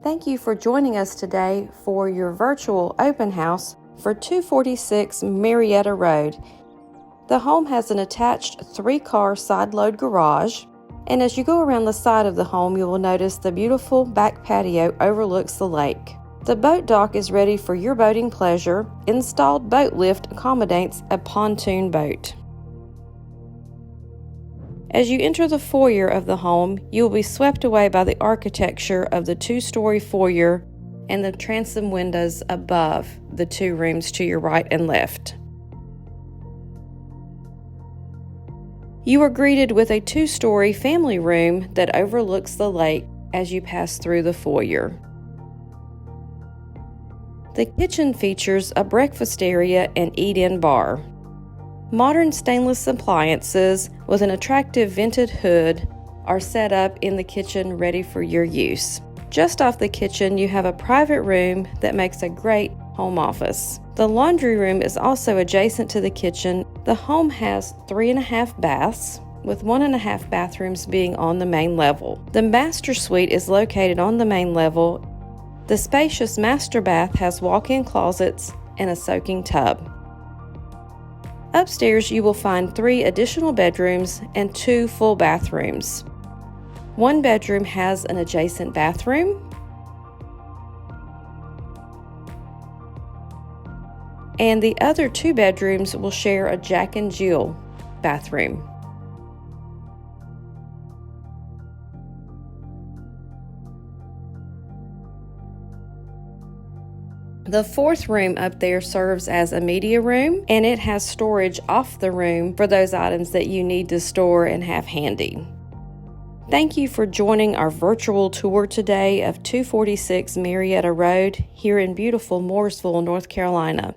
Thank you for joining us today for your virtual open house for 246 Marietta Road. The home has an attached 3-car side-load garage, and as you go around the side of the home, you will notice the beautiful back patio overlooks the lake. The boat dock is ready for your boating pleasure. Installed boat lift accommodates a pontoon boat. As you enter the foyer of the home, you will be swept away by the architecture of the 2-story foyer and the transom windows above the 2 rooms to your right and left. You are greeted with a 2-story family room that overlooks the lake as you pass through the foyer. The kitchen features a breakfast area and eat-in bar. Modern stainless appliances with an attractive vented hood are set up in the kitchen ready for your use. Just off the kitchen, you have a private room that makes a great home office. The laundry room is also adjacent to the kitchen. The home has 3.5 baths, with 1.5 bathrooms being on the main level. The master suite is located on the main level. The spacious master bath has walk-in closets and a soaking tub. Upstairs, you will find 3 additional bedrooms and 2 full bathrooms. One bedroom has an adjacent bathroom, and the other 2 bedrooms will share a Jack and Jill bathroom. The 4th room up there serves as a media room, and it has storage off the room for those items that you need to store and have handy. Thank you for joining our virtual tour today of 246 Marietta Road here in beautiful Mooresville, North Carolina.